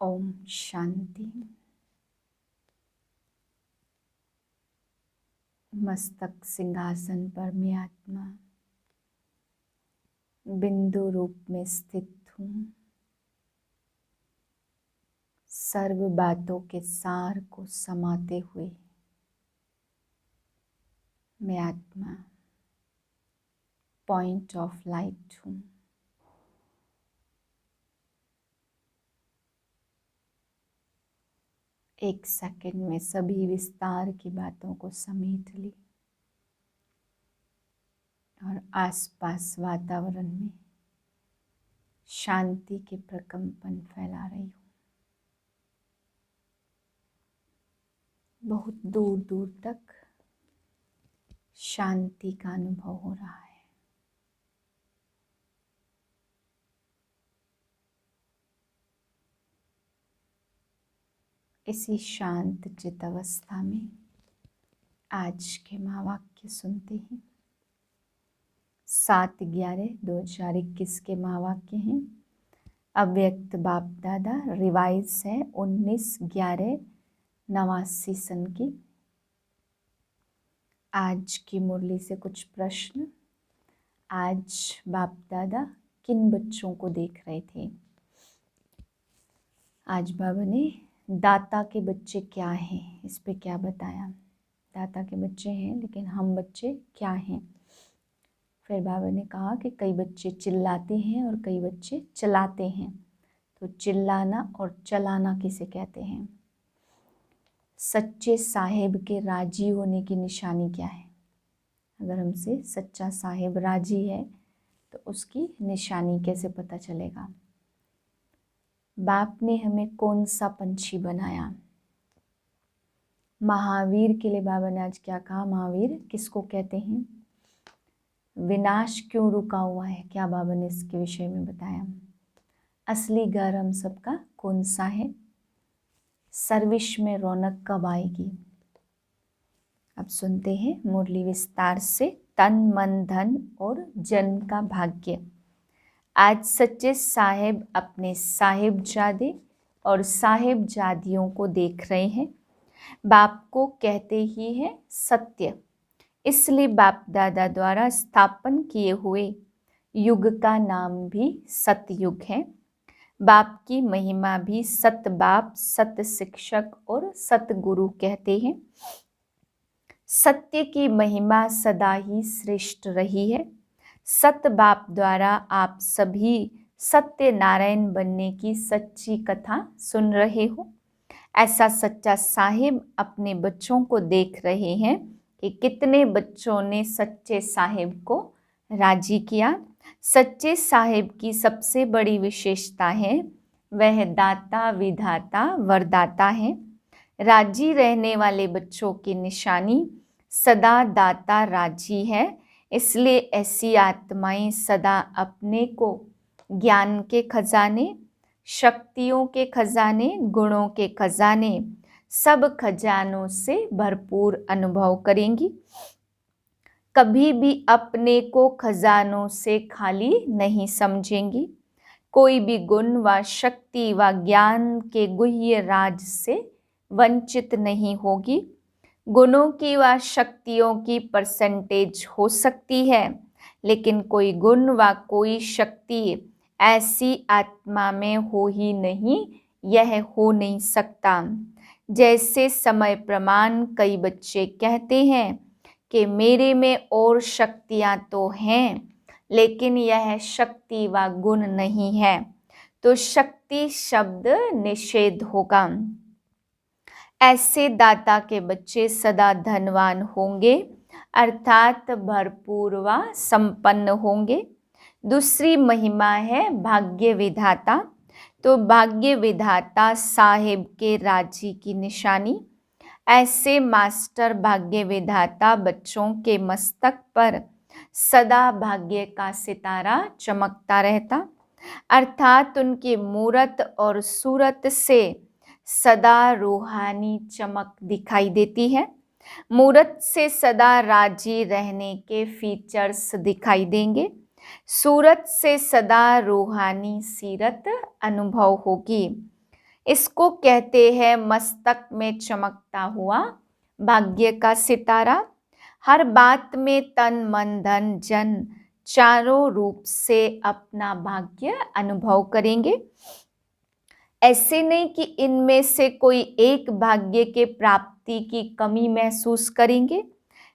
ओम शांति। मस्तक सिंहासन पर मैं आत्मा बिंदु रूप में स्थित हूँ। सर्व बातों के सार को समाते हुए मैं आत्मा पॉइंट ऑफ लाइट हूँ। एक सेकंड में सभी विस्तार की बातों को समेट ली और आसपास वातावरण में शांति के प्रकंपन फैला रही हूँ। बहुत दूर दूर तक शांति का अनुभव हो रहा है। इसी शांत चित अवस्था में आज के महावाक्य सुनते हैं। 7/11/2021 के महावाक्य हैं। अव्यक्त बाप दादा रिवाइज है 19/11/89 सन की। आज की मुरली से कुछ प्रश्न। आज बाप दादा किन बच्चों को देख रहे थे? आज बाबा ने दाता के बच्चे क्या हैं इस पे क्या बताया। दाता के बच्चे हैं लेकिन हम बच्चे क्या हैं। फिर बाबा ने कहा कि कई बच्चे चिल्लाते हैं और कई बच्चे चलाते हैं। तो चिल्लाना और चलाना किसे कहते हैं? सच्चे साहेब के राजी होने की निशानी क्या है? अगर हमसे सच्चा साहेब राजी है तो उसकी निशानी कैसे पता चलेगा? बाप ने हमें कौन सा पंछी बनाया? महावीर के लिए बाबा ने आज क्या कहा? महावीर किसको कहते हैं? विनाश क्यों रुका हुआ है? क्या बाबा ने इसके विषय में बताया? असली घर हम सबका कौन सा है? सर्विस में रौनक कब आएगी? अब सुनते हैं मुरली विस्तार से। तन मन धन और जन का भाग्य। आज सच्चे साहेब अपने साहिबजादे और साहिबजादियों को देख रहे हैं। बाप को कहते ही है सत्य। इसलिए बाप दादा द्वारा स्थापन किए हुए युग का नाम भी सतयुग है। बाप की महिमा भी सत बाप, सत शिक्षक और सतगुरु कहते हैं। सत्य की महिमा सदा ही श्रेष्ठ रही है। सत बाप द्वारा आप सभी सत्य नारायण बनने की सच्ची कथा सुन रहे हो। ऐसा सच्चा साहिब अपने बच्चों को देख रहे हैं कि कितने बच्चों ने सच्चे साहिब को राजी किया। सच्चे साहिब की सबसे बड़ी विशेषता है वह दाता विधाता वरदाता है। राजी रहने वाले बच्चों की निशानी सदा दाता राजी है। इसलिए ऐसी आत्माएं सदा अपने को ज्ञान के खजाने, शक्तियों के खजाने, गुणों के खजाने, सब खजानों से भरपूर अनुभव करेंगी। कभी भी अपने को खजानों से खाली नहीं समझेंगी। कोई भी गुण व शक्ति व ज्ञान के गुह्य राज से वंचित नहीं होगी। गुणों की व शक्तियों की परसेंटेज हो सकती है लेकिन कोई गुण व कोई शक्ति ऐसी आत्मा में हो ही नहीं, यह हो नहीं सकता। जैसे समय प्रमाण कई बच्चे कहते हैं कि मेरे में और शक्तियां तो हैं लेकिन यह शक्ति व गुण नहीं है, तो शक्ति शब्द निषेध होगा। ऐसे दाता के बच्चे सदा धनवान होंगे अर्थात भरपूर व संपन्न होंगे। दूसरी महिमा है भाग्य विधाता। तो भाग्य विधाता साहिब के राजी की निशानी। ऐसे मास्टर भाग्य विधाता बच्चों के मस्तक पर सदा भाग्य का सितारा चमकता रहता, अर्थात उनकी मूरत और सूरत से सदा रूहानी चमक दिखाई देती है। मूरत से सदा राजी रहने के फीचर्स दिखाई देंगे। सूरत से सदा रूहानी सीरत अनुभव होगी। इसको कहते हैं मस्तक में चमकता हुआ भाग्य का सितारा। हर बात में तन मन धन जन चारों रूप से अपना भाग्य अनुभव करेंगे। ऐसे नहीं कि इनमें से कोई एक भाग्य के प्राप्ति की कमी महसूस करेंगे।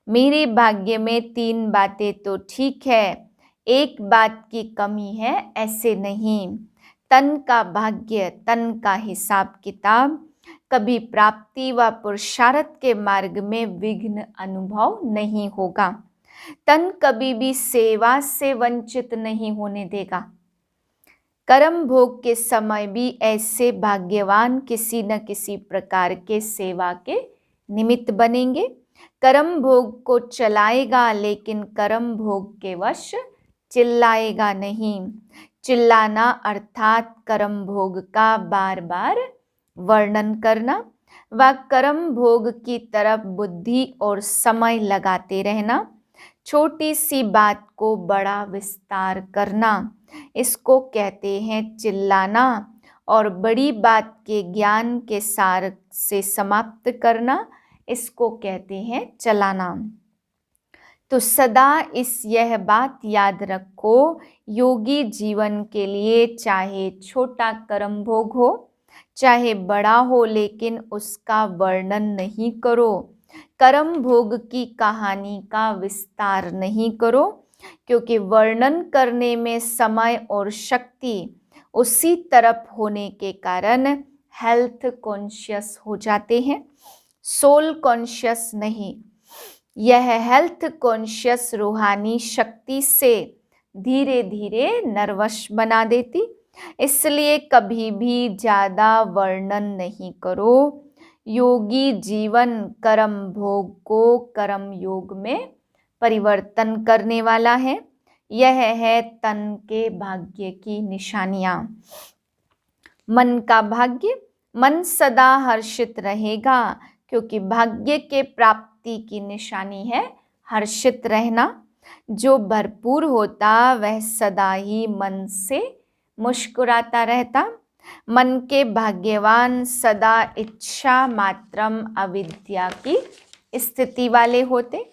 मेरे भाग्य में 3 बातें तो ठीक है, एक बात की कमी है, ऐसे नहीं। तन का भाग्य, तन का हिसाब किताब, कभी प्राप्ति व पुरुषार्थ के मार्ग में विघ्न अनुभव नहीं होगा। तन कभी भी सेवा से वंचित नहीं होने देगा। कर्म भोग के समय भी ऐसे भाग्यवान किसी न किसी प्रकार के सेवा के निमित्त बनेंगे। कर्म भोग को चलाएगा लेकिन कर्म भोग के वश चिल्लाएगा नहीं। चिल्लाना अर्थात कर्म भोग का बार बार वर्णन करना व कर्म भोग की तरफ बुद्धि और समय लगाते रहना। छोटी सी बात को बड़ा विस्तार करना, इसको कहते हैं चिल्लाना। और बड़ी बात के ज्ञान के सार से समाप्त करना, इसको कहते हैं चलाना। तो सदा यह बात याद रखो, योगी जीवन के लिए चाहे छोटा कर्म भोग हो चाहे बड़ा हो, लेकिन उसका वर्णन नहीं करो। कर्म भोग की कहानी का विस्तार नहीं करो, क्योंकि वर्णन करने में समय और शक्ति उसी तरफ होने के कारण हेल्थ कॉन्शियस हो जाते हैं, सोल कॉन्शियस नहीं। यह हेल्थ कॉन्शियस रूहानी शक्ति से धीरे धीरे नर्वस बना देती। इसलिए कभी भी ज़्यादा वर्णन नहीं करो। योगी जीवन कर्म भोग को कर्म योग में परिवर्तन करने वाला है। यह है तन के भाग्य की निशानियां। मन का भाग्य, मन सदा हर्षित रहेगा, क्योंकि भाग्य के प्राप्ति की निशानी है हर्षित रहना। जो भरपूर होता वह सदा ही मन से मुस्कुराता रहता। मन के भाग्यवान सदा इच्छा मात्रम अविद्या की स्थिति वाले होते।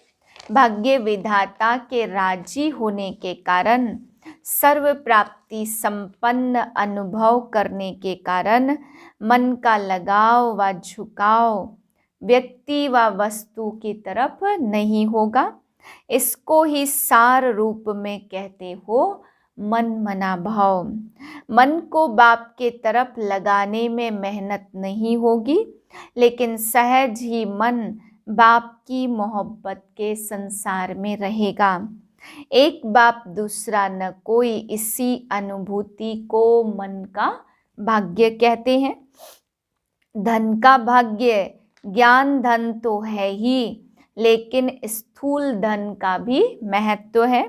भाग्य विधाता के राजी होने के कारण, सर्व प्राप्ति संपन्न अनुभव करने के कारण मन का लगाव व झुकाव व्यक्ति व वस्तु की तरफ नहीं होगा। इसको ही सार रूप में कहते हो मन मना भाव। मन को बाप के तरफ लगाने में मेहनत नहीं होगी, लेकिन सहज ही मन बाप की मोहब्बत के संसार में रहेगा। एक बाप दूसरा न कोई, इसी अनुभूति को मन का भाग्य कहते हैं। धन का भाग्य, ज्ञान धन तो है ही, लेकिन स्थूल धन का भी महत्व है।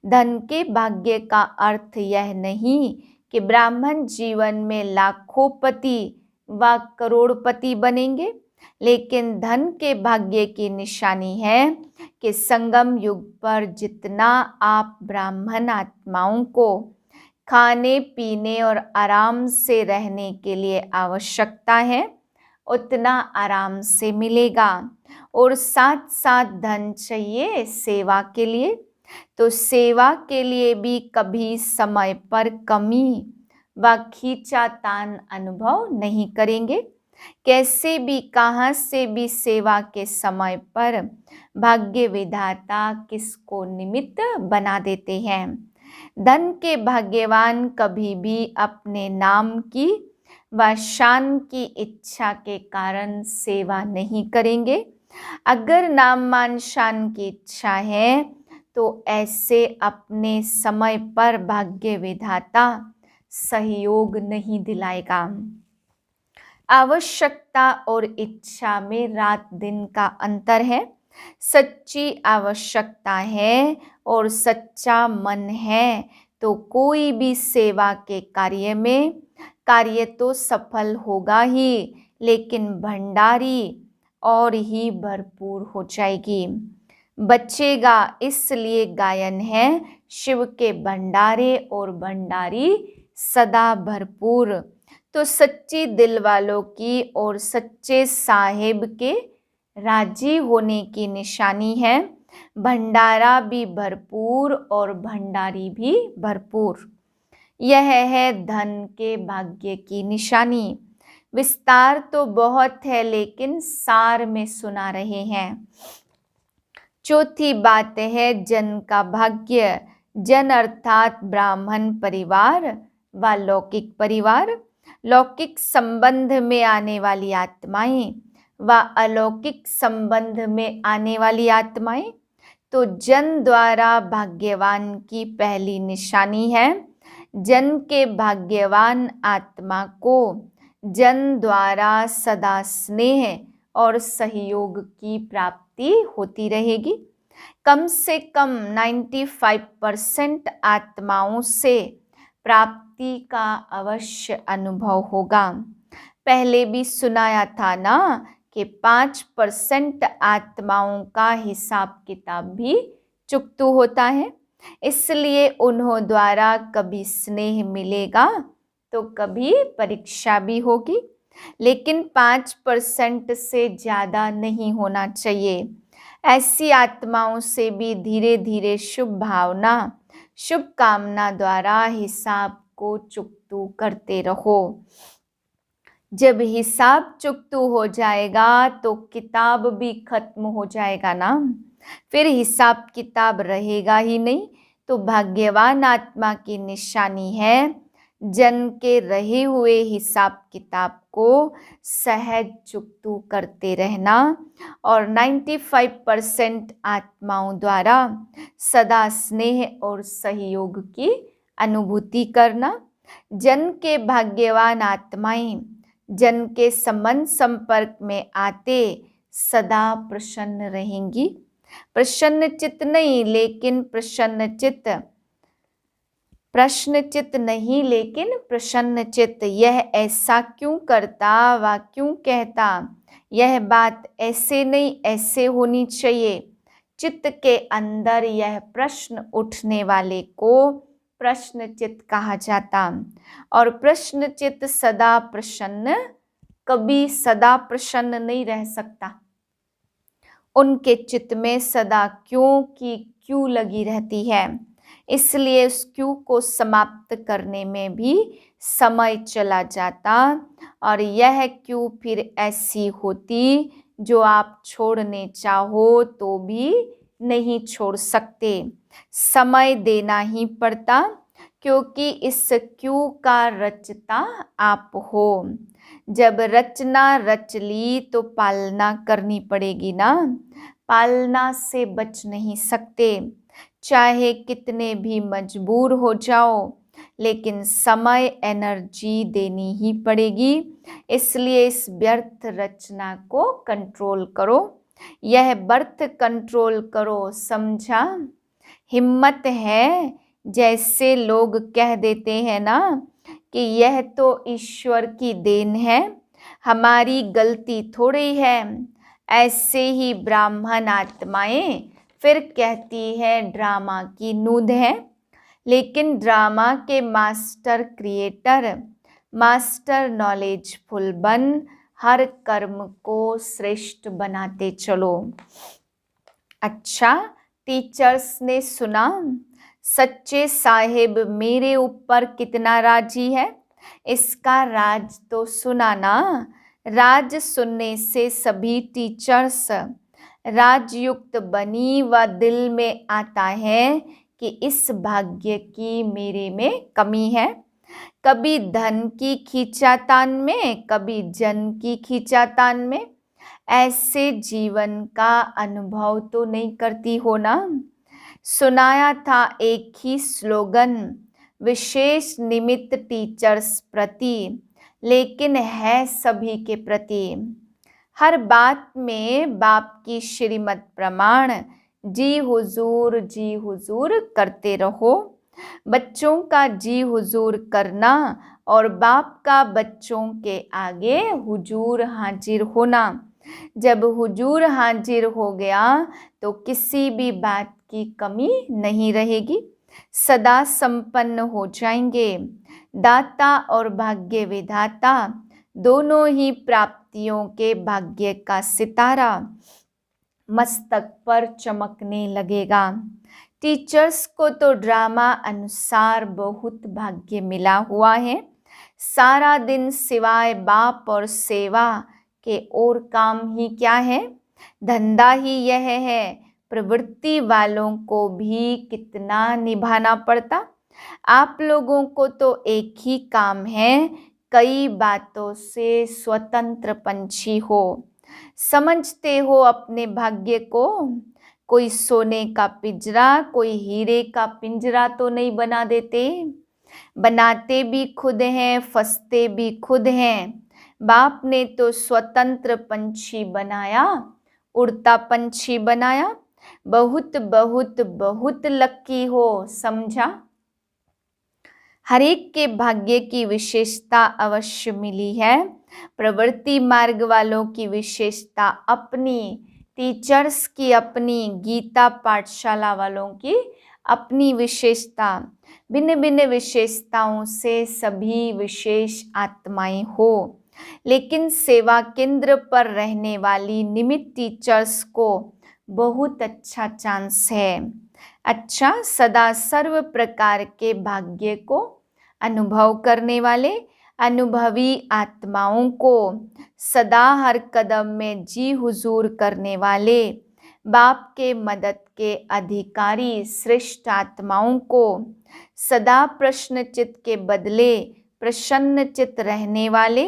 धन के भाग्य का अर्थ यह नहीं कि ब्राह्मण जीवन में लाखोंपति व करोड़पति बनेंगे, लेकिन धन के भाग्य की निशानी है कि संगम युग पर जितना आप ब्राह्मण आत्माओं को खाने पीने और आराम से रहने के लिए आवश्यकता है, उतना आराम से मिलेगा। और साथ साथ धन चाहिए सेवा के लिए, तो सेवा के लिए भी कभी समय पर कमी व खींचातान अनुभव नहीं करेंगे। कैसे भी कहाँ से भी सेवा के समय पर भाग्य विधाता किसको निमित्त बना देते हैं। धन के भाग्यवान कभी भी अपने नाम की व शान की इच्छा के कारण सेवा नहीं करेंगे। अगर नाम मान शान की इच्छा है तो ऐसे अपने समय पर भाग्य विधाता सहयोग नहीं दिलाएगा। आवश्यकता और इच्छा में रात दिन का अंतर है। सच्ची आवश्यकता है और सच्चा मन है तो कोई भी सेवा के कार्य तो सफल होगा ही, लेकिन भंडारी और ही भरपूर हो जाएगी, बचेगा। इसलिए गायन है, शिव के भंडारे और भंडारी सदा भरपूर। तो सच्ची दिल वालों की और सच्चे साहिब के राजी होने की निशानी है। भंडारा भी भरपूर और भंडारी भी भरपूर। यह है धन के भाग्य की निशानी। विस्तार तो बहुत है लेकिन सार में सुना रहे हैं। चौथी बात है जन का भाग्य। जन अर्थात ब्राह्मण परिवार व लौकिक परिवार। लौकिक संबंध में आने वाली आत्माएं व अलौकिक संबंध में आने वाली आत्माएं। तो जन द्वारा भाग्यवान की पहली निशानी है। जन के भाग्यवान आत्मा को जन द्वारा सदा स्नेह और सहयोग की प्राप्ति होती रहेगी। कम से कम 95% आत्माओं से प्राप्ति का अवश्य अनुभव होगा। पहले भी सुनाया था ना कि 5% आत्माओं का हिसाब किताब भी चुकतू होता है। इसलिए उन्हों द्वारा कभी स्नेह मिलेगा तो कभी परीक्षा भी होगी, लेकिन 5% से ज़्यादा नहीं होना चाहिए। ऐसी आत्माओं से भी धीरे धीरे शुभ भावना शुभ कामना द्वारा हिसाब को चुकतू करते रहो। जब हिसाब चुकतू हो जाएगा तो किताब भी खत्म हो जाएगा ना, फिर हिसाब किताब रहेगा ही नहीं। तो भाग्यवान आत्मा की निशानी है जन के रहे हुए हिसाब किताब को सहज चुकतू करते रहना और 95% आत्माओं द्वारा सदा स्नेह और सहयोग की अनुभूति करना। जन के भाग्यवान आत्माएं जन के संबंध संपर्क में आते सदा प्रसन्न रहेंगी। प्रसन्नचित्त नहीं लेकिन प्रसन्नचित्त, प्रश्नचित्त नहीं लेकिन प्रसन्नचित्त। यह ऐसा क्यों करता व क्यों कहता, यह बात ऐसे नहीं ऐसे होनी चाहिए। चित्त के अंदर यह प्रश्न उठने वाले को प्रश्नचित्त कहा जाता। और प्रश्नचित्त सदा प्रसन्न, कभी सदा प्रसन्न नहीं रह सकता। उनके चित्त में सदा क्यों की क्यों लगी रहती है, इसलिए उस क्यों को समाप्त करने में भी समय चला जाता और यह क्यों फिर ऐसी होती जो आप छोड़ने चाहो तो भी नहीं छोड़ सकते। समय देना ही पड़ता क्योंकि इस क्यों का रचता आप हो। जब रचना रच ली तो पालना करनी पड़ेगी ना, पालना से बच नहीं सकते। चाहे कितने भी मजबूर हो जाओ लेकिन समय एनर्जी देनी ही पड़ेगी। इसलिए इस व्यर्थ रचना को कंट्रोल करो, यह बर्थ कंट्रोल करो, समझा। हिम्मत है, जैसे लोग कह देते हैं ना कि यह तो ईश्वर की देन है, हमारी गलती थोड़ी है। ऐसे ही ब्राह्मण आत्माएं फिर कहती है ड्रामा की नूंद है, लेकिन ड्रामा के मास्टर क्रिएटर, मास्टर नॉलेजफुल बन हर कर्म को श्रेष्ठ बनाते चलो। अच्छा, टीचर्स ने सुना सच्चे साहिब मेरे ऊपर कितना राजी है, इसका राज तो सुना ना। राज सुनने से सभी टीचर्स राजयुक्त बनी व दिल में आता है कि इस भाग्य की मेरे में कमी है। कभी धन की खींचातान में, कभी जन की खींचातान में। ऐसे जीवन का अनुभव तो नहीं करती हो ना। सुनाया था एक ही स्लोगन, विशेष निमित्त टीचर्स प्रति, लेकिन है सभी के प्रति। हर बात में बाप की श्रीमत प्रमाण जी हुजूर करते रहो। बच्चों का जी हुजूर करना और बाप का बच्चों के आगे हुजूर हाजिर होना। जब हुजूर हाजिर हो गया तो किसी भी बात की कमी नहीं रहेगी। सदा संपन्न हो जाएंगे। दाता और भाग्य विधाता दोनों ही प्राप्तियों के भाग्य का सितारा मस्तक पर चमकने लगेगा। टीचर्स को तो ड्रामा अनुसार बहुत भाग्य मिला हुआ है। सारा दिन सिवाय बाप और सेवा के और काम ही क्या है? धंधा ही यह है। प्रवृत्ति वालों को भी कितना निभाना पड़ता। आप लोगों को तो एक ही काम है, कई बातों से स्वतंत्र पंछी हो। समझते हो अपने भाग्य को? कोई सोने का पिंजरा, कोई हीरे का पिंजरा तो नहीं बना देते। बनाते भी खुद हैं, फंसते भी खुद हैं। बाप ने तो स्वतंत्र पंछी बनाया, उड़ता पंछी बनाया। बहुत बहुत बहुत लकी हो, समझा? हर एक के भाग्य की विशेषता अवश्य मिली है। प्रवृत्ति मार्ग वालों की विशेषता अपनी, टीचर्स की अपनी, गीता पाठशाला वालों की अपनी विशेषता। भिन्न भिन्न विशेषताओं से सभी विशेष आत्माएं हो। लेकिन सेवा केंद्र पर रहने वाली निमित्त टीचर्स को बहुत अच्छा चांस है। अच्छा, सदा सर्व प्रकार के भाग्य को अनुभव करने वाले अनुभवी आत्माओं को, सदा हर कदम में जी हुजूर करने वाले बाप के मदद के अधिकारी श्रेष्ठ आत्माओं को, सदा प्रश्नचित के बदले प्रसन्नचित रहने वाले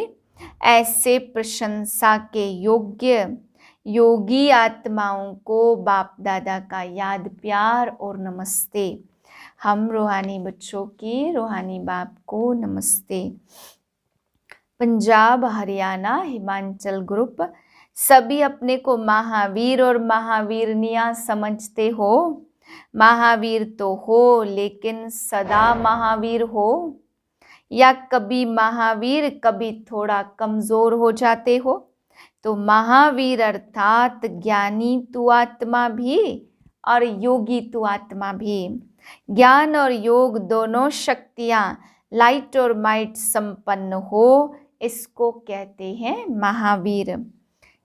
ऐसे प्रशंसा के योग्य योगी आत्माओं को बाप दादा का याद, प्यार और नमस्ते। हम रूहानी बच्चों की रूहानी बाप को नमस्ते। पंजाब, हरियाणा, हिमाचल ग्रुप सभी अपने को महावीर और महावीरनियां समझते हो। महावीर तो हो, लेकिन सदा महावीर हो, या कभी महावीर कभी थोड़ा कमजोर हो जाते हो? तो महावीर अर्थात ज्ञानी तु आत्मा भी और योगी तु आत्मा भी। ज्ञान और योग दोनों शक्तियां लाइट और माइट संपन्न हो, इसको कहते हैं महावीर।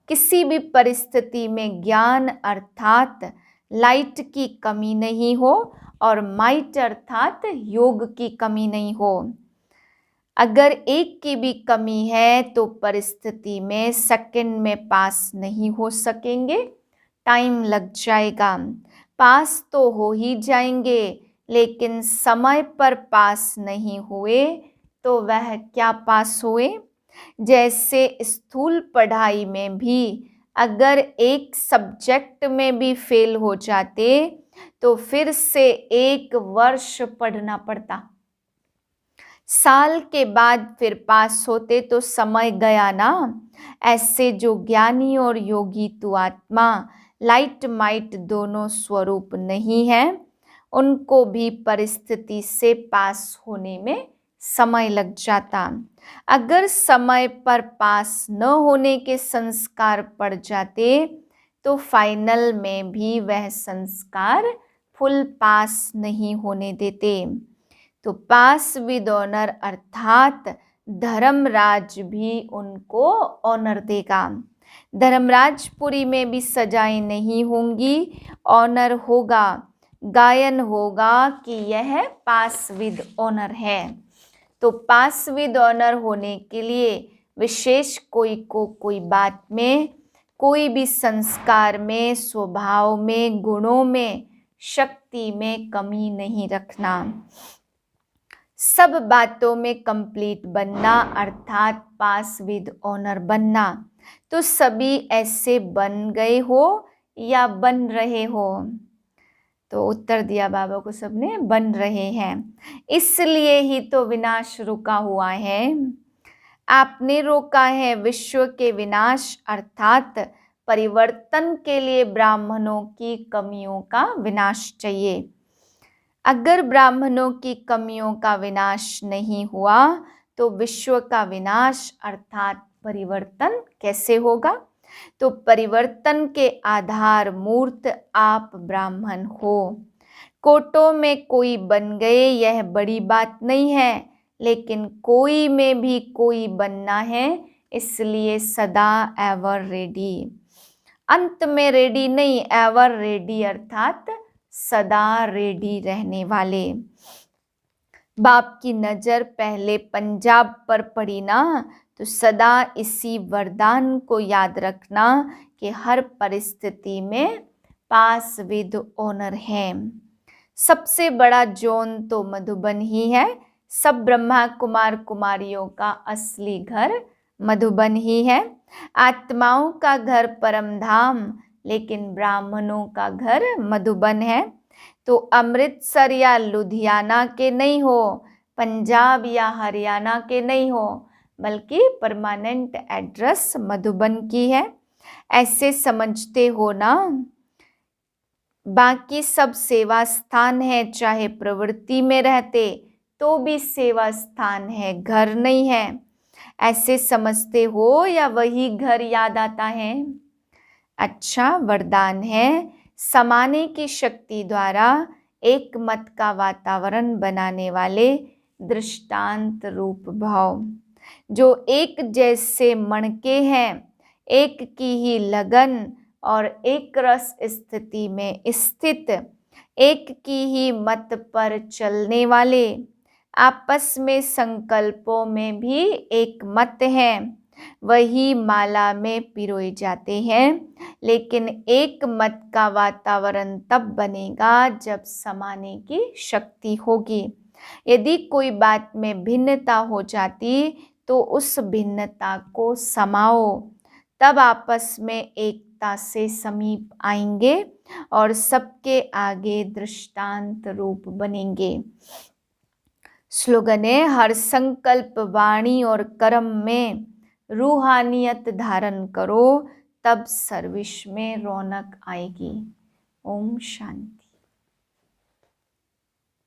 किसी भी परिस्थिति में ज्ञान अर्थात लाइट की कमी नहीं हो और माइट अर्थात योग की कमी नहीं हो। अगर एक की भी कमी है तो परिस्थिति में सेकंड में पास नहीं हो सकेंगे, टाइम लग जाएगा। पास तो हो ही जाएंगे, लेकिन समय पर पास नहीं हुए तो वह क्या पास हुए? जैसे स्थूल पढ़ाई में भी अगर एक सब्जेक्ट में भी फेल हो जाते तो फिर से 1 वर्ष पढ़ना पड़ता। साल के बाद फिर पास होते तो समय गया ना। ऐसे जो ज्ञानी और योगी तु आत्मा लाइट माइट दोनों स्वरूप नहीं है, उनको भी परिस्थिति से पास होने में समय लग जाता। अगर समय पर पास न होने के संस्कार पड़ जाते तो फाइनल में भी वह संस्कार फुल पास नहीं होने देते। तो पास विद ऑनर अर्थात धर्मराज भी उनको ऑनर देगा। धर्मराजपुरी में भी सजाएं नहीं होंगी, ऑनर होगा, गायन होगा कि यह पास विद ऑनर है। तो पास विद ऑनर होने के लिए विशेष कोई बात में, कोई भी संस्कार में, स्वभाव में, गुणों में, शक्ति में कमी नहीं रखना। सब बातों में कंप्लीट बनना अर्थात पास विद ऑनर बनना। तो सभी ऐसे बन गए हो या बन रहे हो? तो उत्तर दिया बाबा को, सबने बन रहे हैं। इसलिए ही तो विनाश रुका हुआ है। आपने रोका है विश्व के विनाश अर्थात परिवर्तन के लिए ब्राह्मणों की कमियों का विनाश चाहिए। अगर ब्राह्मणों की कमियों का विनाश नहीं हुआ तो विश्व का विनाश अर्थात परिवर्तन कैसे होगा? तो परिवर्तन के आधार मूर्त आप ब्राह्मण हो। कोटों में कोई बन गए यह बड़ी बात नहीं है, लेकिन कोई में भी कोई बनना है, इसलिए सदा एवर रेडी। अंत में रेडी नहीं, एवर रेडी अर्थात सदा रेडी रहने वाले। बाप की नजर पहले पंजाब पर पड़ी ना, तो सदा इसी वरदान को याद रखना कि हर परिस्थिति में पास विद ऑनर है। सबसे बड़ा जोन तो मधुबन ही है। सब ब्रह्मा कुमार कुमारियों का असली घर मधुबन ही है। आत्माओं का घर परम धाम, लेकिन ब्राह्मणों का घर मधुबन है। तो अमृतसर या लुधियाना के नहीं हो, पंजाब या हरियाणा के नहीं हो, बल्कि परमानेंट एड्रेस मधुबन की है। ऐसे समझते हो ना। बाकी सब सेवा स्थान है, चाहे प्रवृत्ति में रहते तो भी सेवा स्थान है, घर नहीं है। ऐसे समझते हो या वही घर याद आता है? अच्छा, वरदान है समाने की शक्ति द्वारा एक मत का वातावरण बनाने वाले दृष्टांत रूप भाव, जो एक जैसे मणके हैं, एक की ही लगन और एक रस स्थिति में स्थित, एक की ही मत पर चलने वाले, आपस में संकल्पों में भी एक मत है, वही माला में पिरोए जाते हैं। लेकिन एक मत का वातावरण तब बनेगा जब समाने की शक्ति होगी। यदि कोई बात में भिन्नता हो जाती तो उस भिन्नता को समाओ, तब आपस में एकता से समीप आएंगे और सबके आगे दृष्टांत रूप बनेंगे। स्लोगन है, हर संकल्प वाणी और कर्म में रूहानियत धारण करो, तब सर्विस में रौनक आएगी। ओम शांति।